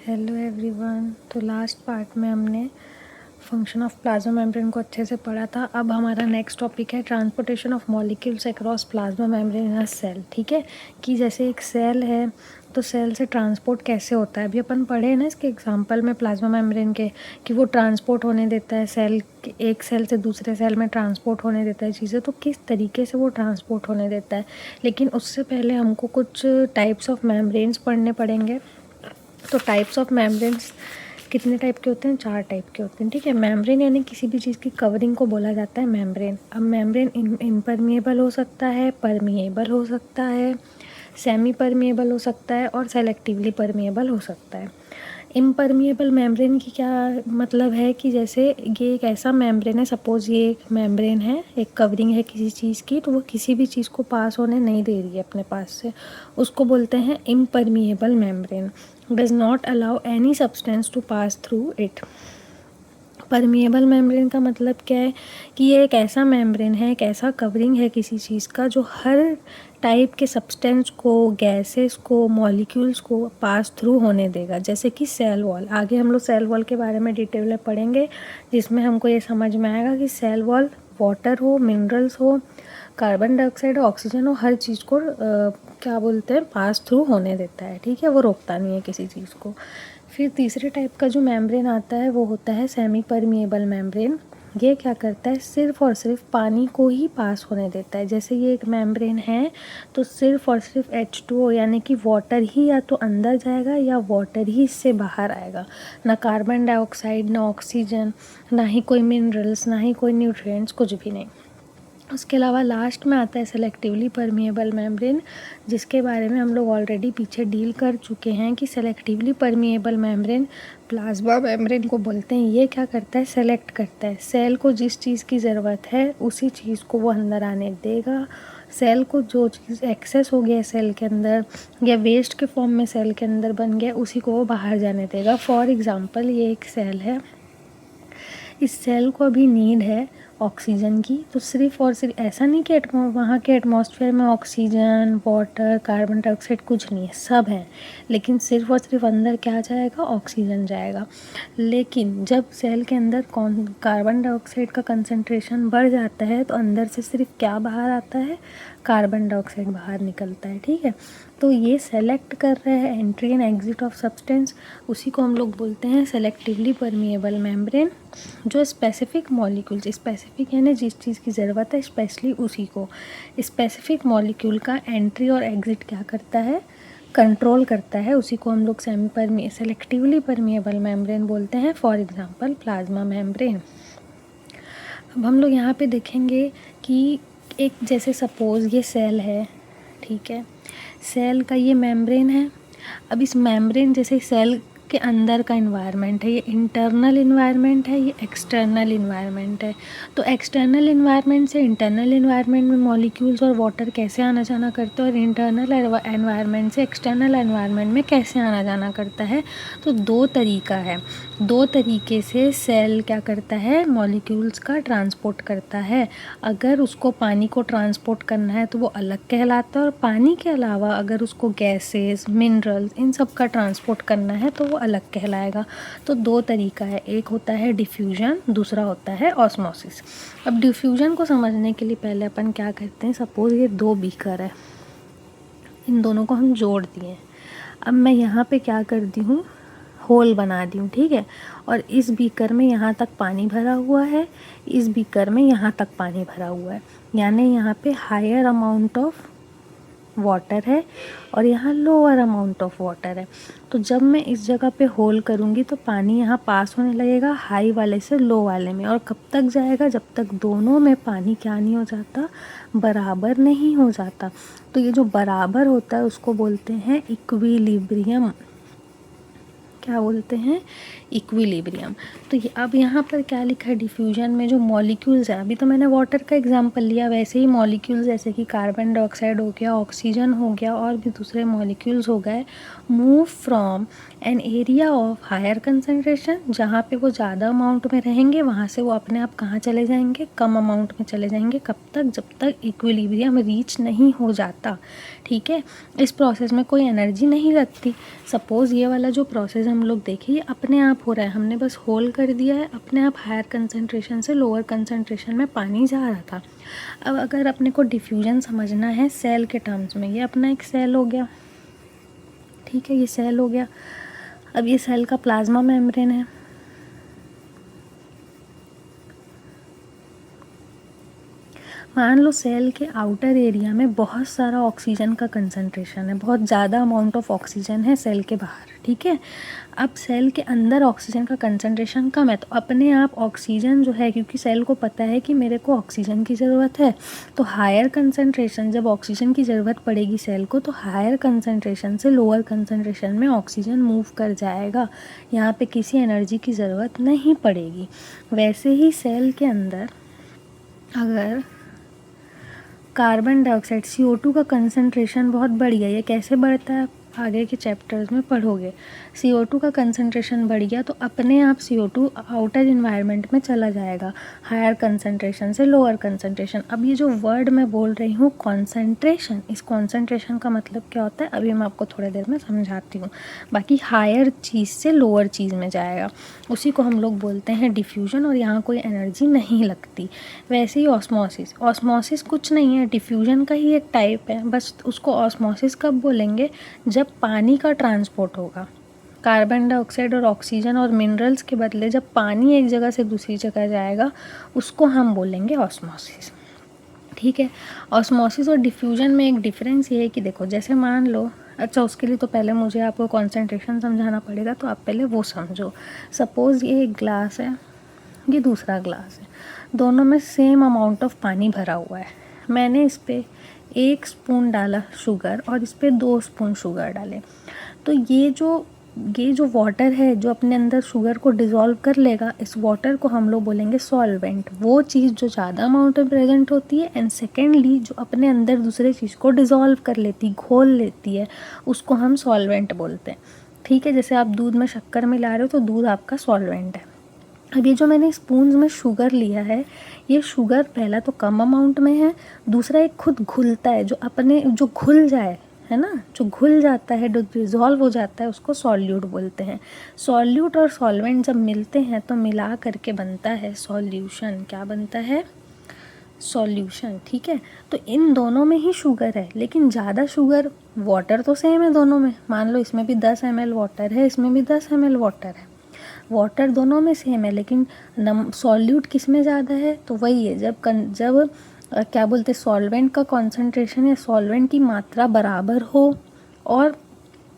Hello everyone. तो last part में हमने फंक्शन ऑफ प्लाज्मा मेम्ब्रेन को अच्छे से पढ़ा था। अब हमारा नेक्स्ट टॉपिक है transportation of molecules across plasma membrane in a cell. ठीक है, कि जैसे एक सेल है तो सेल से ट्रांसपोर्ट कैसे होता है। अभी अपन पढ़े हैं ना इसके एग्जांपल में प्लाज्मा मेम्ब्रेन के, कि वो ट्रांसपोर्ट होने देता है सेल, एक सेल से दूसरे सेल में ट्रांसपोर्ट होने देता है चीज़ें। तो किस तरीके से वो ट्रांसपोर्ट होने देता है, लेकिन उससे पहले हमको कुछ टाइप्स ऑफ मेम्ब्रेन्स पढ़ने पड़ेंगे। तो टाइप्स ऑफ मेम्ब्रेन्स कितने टाइप के होते हैं? 4 टाइप के होते हैं। ठीक है, मेम्ब्रेन यानी किसी भी चीज़ की कवरिंग को बोला जाता है मेम्ब्रेन। अब मेम्ब्रेन इम्परमिएबल हो सकता है, परमिएबल हो सकता है, सेमी परमिएबल हो सकता है और सेलेक्टिवली परमिएबल हो सकता है। इम्परमिएबल मेम्ब्रेन की क्या मतलब है कि जैसे ये एक ऐसा मेम्ब्रेन है, सपोज़ ये एक मेम्ब्रेन है, एक कवरिंग है किसी चीज़ की, तो वो किसी भी चीज़ को पास होने नहीं दे रही है अपने पास से, उसको बोलते हैं impermeable membrane. Does not allow any substance to pass through it. Permeable membrane का मतलब क्या है कि ये एक ऐसा मेम्ब्रेन है, एक ऐसा कवरिंग है किसी चीज़ का जो हर टाइप के सब्सटेंस को, गैसेस को, मॉलिक्यूल्स को पास थ्रू होने देगा। जैसे कि सेल वॉल, आगे हम लोग सेल वॉल के बारे में डिटेल में पढ़ेंगे, जिसमें हमको ये समझ में आएगा कि सेल वॉल वाटर हो, मिनरल्स हो, कार्बन डाइऑक्साइड, ऑक्सीजन हो, हर चीज़ को क्या बोलते हैं, पास थ्रू होने देता है। ठीक है, वो रोकता नहीं है किसी चीज़ को। फिर तीसरे टाइप का जो मेम्ब्रेन आता है वो होता है सेमी परमिएबल मेम्ब्रेन। ये क्या करता है, सिर्फ़ और सिर्फ पानी को ही पास होने देता है। जैसे ये एक मेम्ब्रेन है तो सिर्फ़ और सिर्फ H2O यानी कि वाटर ही या तो अंदर जाएगा या वाटर ही इससे बाहर आएगा, ना कार्बन डाइऑक्साइड, ना ऑक्सीजन, ना ही कोई मिनरल्स, ना ही कोई न्यूट्रिएंट्स, कुछ भी नहीं। उसके अलावा लास्ट में आता है सेलेक्टिवली परमिएबल मेम्ब्रेन, जिसके बारे में हम लोग ऑलरेडी पीछे डील कर चुके हैं कि selectively permeable membrane plasma membrane को बोलते हैं। ये क्या करता है, सेलेक्ट करता है, सेल को जिस चीज़ की ज़रूरत है उसी चीज़ को वो अंदर आने देगा। सेल को जो चीज़ एक्सेस हो गया सेल के अंदर या वेस्ट के फॉर्म में सेल के अंदर बन गया, उसी को वो बाहर जाने देगा। फॉर एग्ज़ाम्पल ये एक सेल है, इस सेल को अभी नीड है ऑक्सीजन की, तो सिर्फ और सिर्फ ऐसा नहीं कि वहाँ के एटमॉस्फेयर में ऑक्सीजन, वाटर, कार्बन डाइऑक्साइड कुछ नहीं है, सब है, लेकिन सिर्फ और सिर्फ अंदर क्या जाएगा, ऑक्सीजन जाएगा। लेकिन जब सेल के अंदर कार्बन डाइऑक्साइड का कंसंट्रेशन बढ़ जाता है तो अंदर से सिर्फ क्या बाहर आता है, कार्बन डाइऑक्साइड बाहर निकलता है। ठीक है, तो ये सेलेक्ट कर रहे हैं entry and exit of substance, उसी को हम लोग बोलते हैं सेलेक्टिवली परमिएबल मेम्ब्रेन। जो स्पेसिफिक मॉलिक्यूल्स, स्पेसिफिक यानी जिस चीज़ की ज़रूरत है स्पेशली उसी को, स्पेसिफिक मॉलिक्यूल का एंट्री और एग्जिट क्या करता है, कंट्रोल करता है, उसी को हम लोग सेलेक्टिवली परमिएबल मेम्ब्रेन बोलते हैं। For example plasma membrane. अब हम लोग यहाँ पे देखेंगे कि एक जैसे सपोज़ ये सेल है, ठीक है, सेल का ये मेम्ब्रेन है। अब इस मेम्ब्रेन जैसे सेल के अंदर का इन्वायरमेंट है, ये इंटरनल इन्वायरमेंट है, ये एक्सटर्नल इन्वायरमेंट है। तो एक्सटर्नल इन्वायरमेंट से इंटरनल इन्वायरमेंट में मॉलिक्यूल्स और वाटर कैसे आना जाना करते हैं, और इंटरनल एनवायरमेंट से एक्सटर्नल एनवायरमेंट में कैसे आना जाना करता है। तो 2 तरीका है, 2 तरीके से सेल क्या करता है, मॉलिक्यूल्स का ट्रांसपोर्ट करता है। अगर उसको पानी को ट्रांसपोर्ट करना है तो वो अलग कहलाता है, और पानी के अलावा अगर उसको गैसेस, मिनरल्स, इन सब का ट्रांसपोर्ट करना है तो वो अलग कहलाएगा। तो 2 तरीका है, एक होता है डिफ्यूजन, दूसरा होता है ऑस्मोसिस। अब डिफ्यूजन को समझने के लिए पहले अपन क्या करते हैं, सपोज़ ये 2 बीकर है, इन दोनों को हम जोड़ दिए। अब मैं यहाँ पे क्या कर दी हूँ, होल बना दी हूँ। ठीक है, और इस बीकर में यहाँ तक पानी भरा हुआ है, इस बीकर में यहाँ तक पानी भरा हुआ है, यानी यहाँ पे हायर अमाउंट ऑफ वाटर है और यहाँ लोअर अमाउंट ऑफ वाटर है। तो जब मैं इस जगह पे होल करूँगी तो पानी यहाँ पास होने लगेगा हाई वाले से लो वाले में, और कब तक जाएगा, जब तक दोनों में पानी क्या नहीं हो जाता, बराबर नहीं हो जाता। तो ये जो बराबर होता है उसको बोलते हैं इक्विलिब्रियम। क्या बोलते हैं, इक्विलिब्रियम। तो ये अब यहाँ पर क्या लिखा है, डिफ्यूजन में जो मॉलिक्यूल्स हैं, अभी तो मैंने वाटर का एग्जांपल लिया, वैसे ही मॉलिक्यूल्स जैसे कि कार्बन डाइऑक्साइड हो गया, ऑक्सीजन हो गया, और भी दूसरे मॉलिक्यूल्स हो गए, move from an area of higher concentration, जहाँ पे वो ज़्यादा अमाउंट में रहेंगे वहाँ से वो अपने आप कहाँ चले जाएंगे, कम अमाउंट में चले जाएंगे। कब तक, जब तक इक्विलिब्रियम रीच नहीं हो जाता। ठीक है, इस प्रोसेस में कोई एनर्जी नहीं लगती। सपोज़ ये वाला जो प्रोसेस हम लोग देखें, ये अपने आप हो रहा है, हमने बस होल कर दिया है, अपने आप हायर कंसंट्रेशन से लोअर कंसंट्रेशन में पानी जा रहा था। अब अगर अपने को डिफ्यूजन समझना है सेल के टर्म्स में, ये अपना एक सेल हो गया, ठीक है, ये सेल हो गया। अब ये सेल का प्लाज्मा मेम्ब्रेन है, मान लो सेल के आउटर एरिया में बहुत सारा ऑक्सीजन का कंसंट्रेशन है, बहुत ज़्यादा अमाउंट ऑफ ऑक्सीजन है सेल के बाहर, ठीक है। अब सेल के अंदर ऑक्सीजन का कंसंट्रेशन कम है, तो अपने आप ऑक्सीजन जो है, क्योंकि सेल को पता है कि मेरे को ऑक्सीजन की ज़रूरत है, तो हायर कंसंट्रेशन, जब ऑक्सीजन की ज़रूरत पड़ेगी सेल को, तो हायर कंसंट्रेशन से लोअर कंसंट्रेशन में ऑक्सीजन मूव कर जाएगा, यहाँ पे किसी एनर्जी की ज़रूरत नहीं पड़ेगी। वैसे ही सेल के अंदर अगर कार्बन डाइऑक्साइड CO2 का कंसंट्रेशन बहुत बढ़ गया, ये कैसे बढ़ता है आगे के चैप्टर्स में पढ़ोगे। CO2 का कंसंट्रेशन बढ़ गया तो अपने आप CO2 आउटर इन्वायरमेंट में चला जाएगा, हायर कंसंट्रेशन से लोअर कंसंट्रेशन। अब ये जो वर्ड मैं बोल रही हूँ कॉन्सेंट्रेशन, इस कॉन्सेंट्रेशन का मतलब क्या होता है अभी मैं आपको थोड़ी देर में समझाती हूँ। बाकी हायर चीज़ से लोअर चीज़ में जाएगा, उसी को हम लोग बोलते हैं डिफ्यूजन, और यहाँ कोई एनर्जी नहीं लगती। वैसे ही ऑस्मोसिस, ऑस्मोसिस कुछ नहीं है, डिफ्यूजन का ही एक टाइप है, बस उसको ऑस्मोसिस कब बोलेंगे, जब पानी का ट्रांसपोर्ट होगा, कार्बन डाइऑक्साइड और ऑक्सीजन और मिनरल्स के बदले जब पानी एक जगह से दूसरी जगह जाएगा, उसको हम बोलेंगे ऑस्मोसिस, ठीक है। ऑस्मोसिस और डिफ्यूजन में एक डिफरेंस ये है कि देखो, जैसे मान लो, अच्छा उसके लिए तो पहले मुझे आपको कॉन्सेंट्रेशन समझाना पड़ेगा, तो आप पहले वो समझो। सपोज़ ये एक ग्लास है, ये दूसरा ग्लास है, दोनों में सेम अमाउंट ऑफ पानी भरा हुआ है, मैंने इस पर 1 स्पून डाला शुगर और इस पर 2 स्पून शुगर डाले, तो ये जो वाटर है जो अपने अंदर शुगर को डिज़ोल्व कर लेगा, इस वाटर को हम लोग बोलेंगे सॉल्वेंट, वो चीज़ जो ज़्यादा अमाउंट में प्रेजेंट होती है, एंड सेकेंडली जो अपने अंदर दूसरे चीज़ को डिज़ोल्व कर लेती, घोल लेती है, उसको हम सॉल्वेंट बोलते हैं, ठीक है। जैसे आप दूध में शक्कर मिला रहे हो तो दूध आपका सॉल्वेंट है। अब ये जो मैंने स्पून्स में शुगर लिया है, ये शुगर पहला तो कम अमाउंट में है, दूसरा एक खुद घुलता है, जो अपने जो घुल जाए, है ना, जो घुल जाता है, जो डिज़ोल्व हो जाता है, उसको सॉल्यूट बोलते हैं। सॉल्यूट और सॉल्वेंट जब मिलते हैं तो मिला करके बनता है सॉल्यूशन। क्या बनता है? सॉल्यूशन, ठीक है। तो इन दोनों में ही शुगर है, लेकिन ज़्यादा शुगर, वाटर तो सेम है दोनों में, मान लो इसमें भी 10 ml वाटर है, इसमें भी 10 ml वाटर है, वाटर दोनों में सेम है, लेकिन सॉल्यूट किस में ज़्यादा है, तो वही है जब क्या बोलते, सॉल्वेंट का कॉन्सेंट्रेशन या सॉल्वेंट की मात्रा बराबर हो और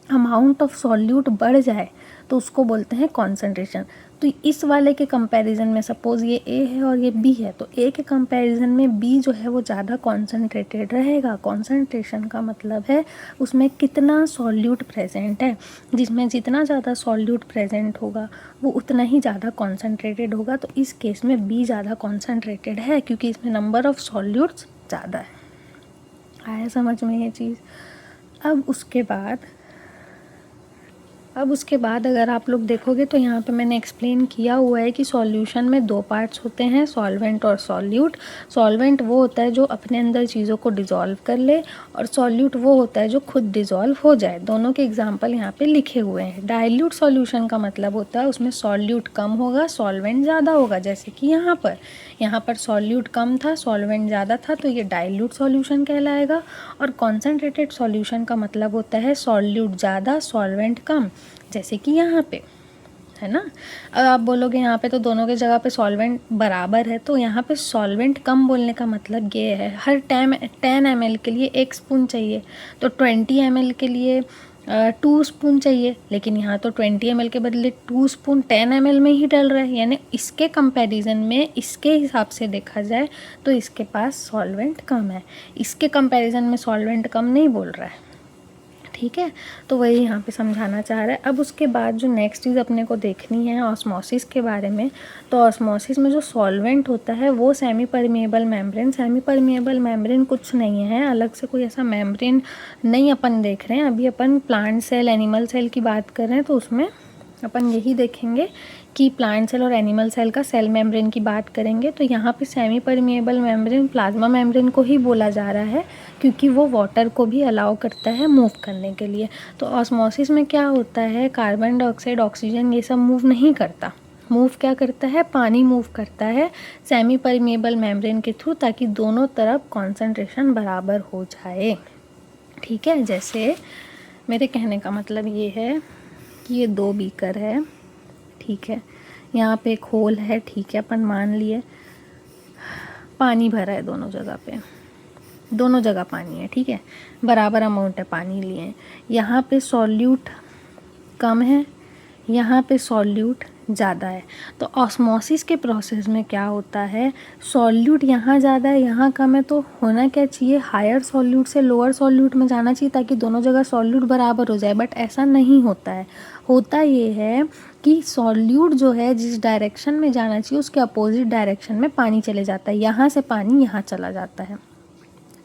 अमाउंट ऑफ सॉल्यूट बढ़ जाए तो उसको बोलते हैं कॉन्सेंट्रेशन। तो इस वाले के कंपैरिजन में सपोज़ ये A है और ये B है, तो A के कंपैरिजन में B जो है वो ज़्यादा कॉन्सेंट्रेटेड रहेगा। कॉन्सेंट्रेशन का मतलब है उसमें कितना सॉल्यूट प्रेजेंट है, जिसमें जितना ज़्यादा सॉल्यूट प्रेजेंट होगा वो उतना ही ज़्यादा कॉन्सेंट्रेटेड होगा। तो इस केस में B ज़्यादा कॉन्सेंट्रेटेड है क्योंकि इसमें नंबर ऑफ़ सॉल्यूट्स ज़्यादा है। आया समझ में ये चीज़? अब उसके बाद अगर आप लोग देखोगे तो यहाँ पे मैंने एक्सप्लेन किया हुआ है कि सॉल्यूशन में 2 पार्ट्स होते हैं, सॉल्वेंट और सॉल्यूट। सॉल्वेंट वो होता है जो अपने अंदर चीज़ों को डिज़ोल्व कर ले, और सॉल्यूट वो होता है जो खुद डिज़ोल्व हो जाए। दोनों के एग्जांपल यहाँ पे लिखे हुए हैं। डाइल्यूट सॉल्यूशन का मतलब होता है उसमें सॉल्यूट कम होगा, सॉल्वेंट ज़्यादा होगा, जैसे कि यहाँ पर सॉल्यूट कम था, सॉल्वेंट ज़्यादा था, तो ये डाइल्यूट सॉल्यूशन कहलाएगा। और कॉन्सेंट्रेटेड सॉल्यूशन का मतलब होता है सॉल्यूट ज़्यादा, सॉल्वेंट कम, जैसे कि यहाँ पे, है ना। अब आप बोलोगे यहाँ पे तो दोनों के जगह पे सॉल्वेंट बराबर है, तो यहाँ पे सॉल्वेंट कम बोलने का मतलब ये है हर 10 ml के लिए 1 स्पून चाहिए, तो 20 ml के लिए 2 स्पून चाहिए, लेकिन यहाँ तो 20 ml के बदले 2 स्पून 10 ml में ही डल रहा है। यानी इसके कंपैरिजन में, इसके हिसाब से देखा जाए तो इसके पास सॉल्वेंट कम है, इसके कंपैरिजन में सॉल्वेंट कम नहीं बोल रहा है, ठीक है। तो वही यहाँ पे समझाना चाह रहा है। अब उसके बाद जो नेक्स्ट चीज़ अपने को देखनी है ऑस्मोसिस के बारे में, तो ऑस्मोसिस में जो सॉल्वेंट होता है वो semi permeable membrane. Semi permeable membrane कुछ नहीं है, अलग से कोई ऐसा मेम्ब्रेन नहीं अपन देख रहे हैं, अभी अपन प्लांट सेल, एनिमल सेल की बात कर रहे हैं, तो उसमें अपन यही देखेंगे कि प्लांट सेल और एनिमल सेल का सेल मेम्ब्रेन की बात करेंगे। तो यहाँ पे semi permeable membrane plasma membrane को ही बोला जा रहा है, क्योंकि वो वाटर को भी अलाउ करता है मूव करने के लिए। तो ऑस्मोसिस में क्या होता है, कार्बन डाइऑक्साइड, ऑक्सीजन ये सब मूव नहीं करता। मूव क्या करता है, पानी मूव करता है सेमी परमिएबल मेम्ब्रेन के थ्रू, ताकि दोनों तरफ कॉन्सेंट्रेशन बराबर हो जाए। ठीक है, जैसे मेरे कहने का मतलब ये है कि ये 2 बीकर है, ठीक है, यहाँ पे एक होल है, ठीक है, अपन मान लिए पानी भरा है दोनों जगह पे, दोनों जगह पानी है, ठीक है, बराबर अमाउंट है पानी लिए। यहाँ पे सॉल्यूट कम है, यहाँ पे सॉल्यूट ज़्यादा है। तो ऑस्मोसिस के प्रोसेस में क्या होता है, सॉल्यूट यहाँ ज़्यादा है, यहाँ कम है, तो होना क्या चाहिए, हायर सॉल्यूट से लोअर सॉल्यूट में जाना चाहिए, ताकि दोनों जगह सॉल्यूट बराबर हो जाए। बट ऐसा नहीं होता है। होता ये है कि सॉल्यूट जो है जिस डायरेक्शन में जाना चाहिए उसके अपोजिट डायरेक्शन में पानी चले जाता है, यहाँ से पानी यहाँ चला जाता है।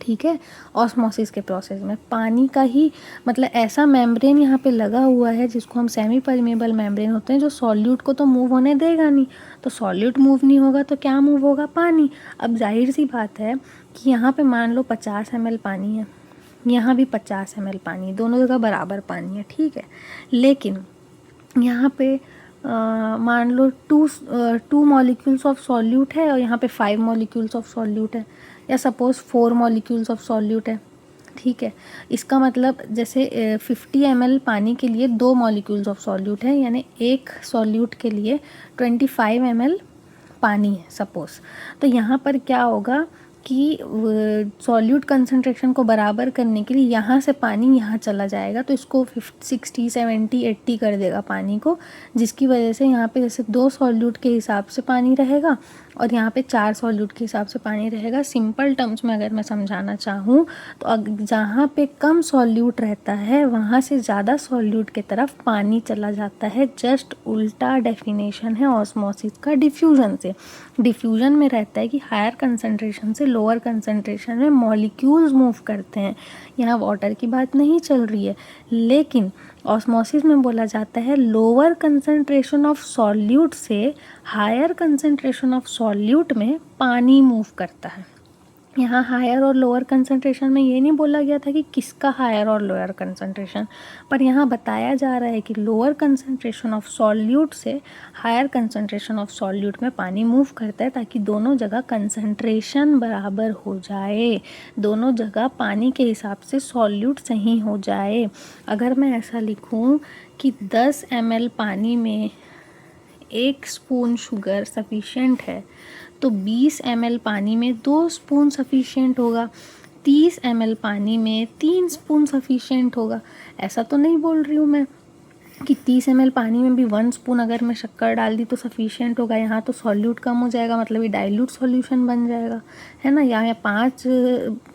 ठीक है, ऑस्मोसिस के प्रोसेस में पानी का ही मतलब ऐसा मेम्ब्रेन यहाँ पे लगा हुआ है जिसको हम सेमी परमेबल मेम्ब्रेन होते हैं, जो सॉल्यूट को तो मूव होने देगा नहीं। तो सॉल्यूट मूव नहीं होगा तो क्या मूव होगा, पानी। अब जाहिर सी बात है कि यहाँ पे मान लो 50 ml पानी है, यहाँ भी 50 ml पानी, दोनों जगह बराबर पानी है, ठीक है। लेकिन यहाँ पे मान लो टू मॉलिक्यूल्स ऑफ सॉल्यूट है और यहाँ पे 5 मॉलिक्यूल्स ऑफ सॉल्यूट है, या सपोज़ 4 मॉलिक्यूल्स ऑफ सॉल्यूट है, ठीक है। इसका मतलब जैसे 50 ml पानी के लिए 2 मॉलिक्यूल्स ऑफ सॉल्यूट है, यानी एक सॉल्यूट के लिए 25 ml पानी है सपोज़। तो यहाँ पर क्या होगा कि सॉल्यूट कंसंट्रेशन को बराबर करने के लिए यहाँ से पानी यहाँ चला जाएगा, तो इसको 60, 70, 80 कर देगा पानी को, जिसकी वजह से यहाँ पे जैसे 2 सॉल्यूट के हिसाब से पानी रहेगा और यहाँ पे 4 सॉल्यूट के हिसाब से पानी रहेगा। सिंपल टर्म्स में अगर मैं समझाना चाहूँ तो जहाँ पे कम सॉल्यूट रहता है वहाँ से ज़्यादा सॉल्यूट की तरफ पानी चला जाता है। जस्ट उल्टा डेफिनेशन है ऑस्मोसिस का डिफ्यूजन से। डिफ्यूजन में रहता है कि हायर कंसंट्रेशन से लोअर कंसंट्रेशन में मॉलिक्यूल्स मूव करते हैं। यहाँ वाटर की बात नहीं चल रही है, लेकिन ऑस्मोसिस में बोला जाता है लोअर कंसंट्रेशन ऑफ सॉल्यूट से हायर कंसंट्रेशन ऑफ सॉल्यूट में पानी मूव करता है। यहाँ हायर और लोअर कंसंट्रेशन में ये नहीं बोला गया था कि किसका हायर और लोअर कंसंट्रेशन, पर यहाँ बताया जा रहा है कि लोअर कंसंट्रेशन ऑफ सॉल्यूट से हायर कंसंट्रेशन ऑफ सॉल्यूट में पानी मूव करता है, ताकि दोनों जगह कंसंट्रेशन बराबर हो जाए, दोनों जगह पानी के हिसाब से सॉल्यूट सही हो जाए। अगर मैं ऐसा लिखूँ कि 10 ml पानी में 1 स्पून शुगर सफिशेंट है, तो 20 ml पानी में 2 स्पून सफिशेंट होगा, 30 ml पानी में 3 स्पून सफिशेंट होगा। ऐसा तो नहीं बोल रही हूँ मैं कि 30 ml पानी में भी 1 स्पून अगर मैं शक्कर डाल दी तो सफिशेंट होगा। यहाँ तो सॉल्यूट कम हो जाएगा, मतलब ये डाइल्यूट सॉल्यूशन बन जाएगा, है ना। यहाँ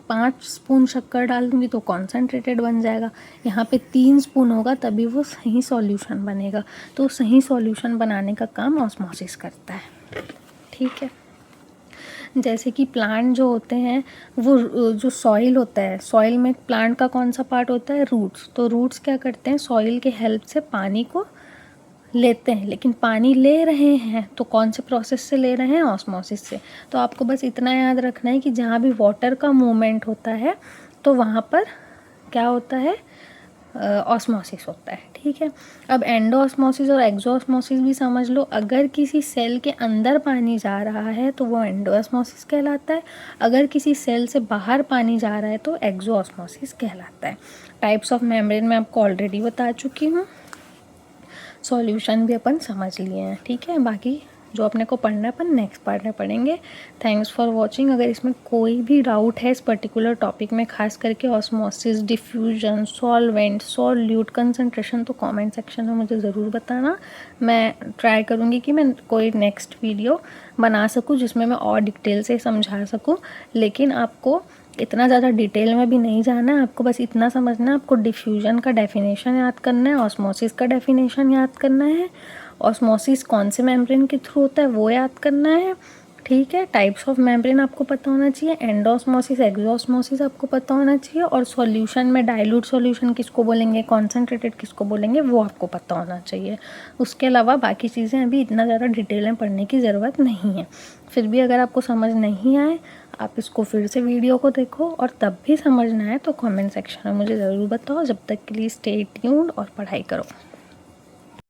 5 स्पून शक्कर डाल दूँगी तो कॉन्सेंट्रेटेड बन जाएगा। यहाँ पे 3 स्पून होगा तभी वो सही सॉल्यूशन बनेगा। तो सही सॉल्यूशन बनाने का काम ऑस्मोसिस करता है, ठीक है। जैसे कि प्लांट जो होते हैं वो जो सॉइल होता है, सॉइल में प्लांट का कौन सा पार्ट होता है, रूट्स। तो रूट्स क्या करते हैं, सॉइल के हेल्प से पानी को लेते हैं, लेकिन पानी ले रहे हैं तो कौन से प्रोसेस से ले रहे हैं, ऑस्मोसिस से। तो आपको बस इतना याद रखना है कि जहाँ भी वाटर का मूवमेंट होता है तो वहाँ पर क्या होता है, ऑस्मोसिस होता है, ठीक है। अब एंडोऑस्मोसिस और एक्सोऑस्मोसिस भी समझ लो। अगर किसी सेल के अंदर पानी जा रहा है तो वो एंडोऑस्मोसिस कहलाता है, अगर किसी सेल से बाहर पानी जा रहा है तो एक्सोऑस्मोसिस कहलाता है। टाइप्स ऑफ मेम्ब्रेन मैं आपको ऑलरेडी बता चुकी हूँ, सॉल्यूशन भी अपन समझ लिए हैं, ठीक है। बाकी जो अपने को पढ़ना है अपन नेक्स्ट पार्ट में पढ़ेंगे। Thanks for watching. अगर इसमें कोई भी डाउट है इस पर्टिकुलर टॉपिक में, खास करके osmosis, diffusion, solvent, solute, concentration, तो कमेंट सेक्शन में मुझे ज़रूर बताना। मैं ट्राई करूँगी कि मैं कोई नेक्स्ट वीडियो बना सकूँ जिसमें मैं और डिटेल से समझा सकूँ, लेकिन आपको इतना ज़्यादा डिटेल में भी नहीं जाना है। आपको बस इतना समझना है, आपको डिफ्यूजन का डेफिनेशन याद करना है, ऑस्मोसिस का डेफिनेशन याद करना है, ऑस्मोसिस कौन से मेम्ब्रेन के थ्रू होता है वो याद करना है, ठीक है। टाइप्स ऑफ मेम्ब्रेन आपको पता होना चाहिए, एंडोस्मोसिस एक्सोस्मोसिस आपको पता होना चाहिए, और सॉल्यूशन में डाइल्यूट सॉल्यूशन किसको बोलेंगे, कॉन्सेंट्रेटेड किसको बोलेंगे, वो आपको पता होना चाहिए। उसके अलावा बाकी चीज़ें अभी इतना ज़्यादा डिटेल में पढ़ने की ज़रूरत नहीं है। फिर भी अगर आपको समझ नहीं आए, आप इसको फिर से वीडियो को देखो, और तब भी समझ ना आए तो कमेंट सेक्शन में मुझे ज़रूर बताओ। जब तक के लिए स्टे ट्यून्ड और पढ़ाई करो।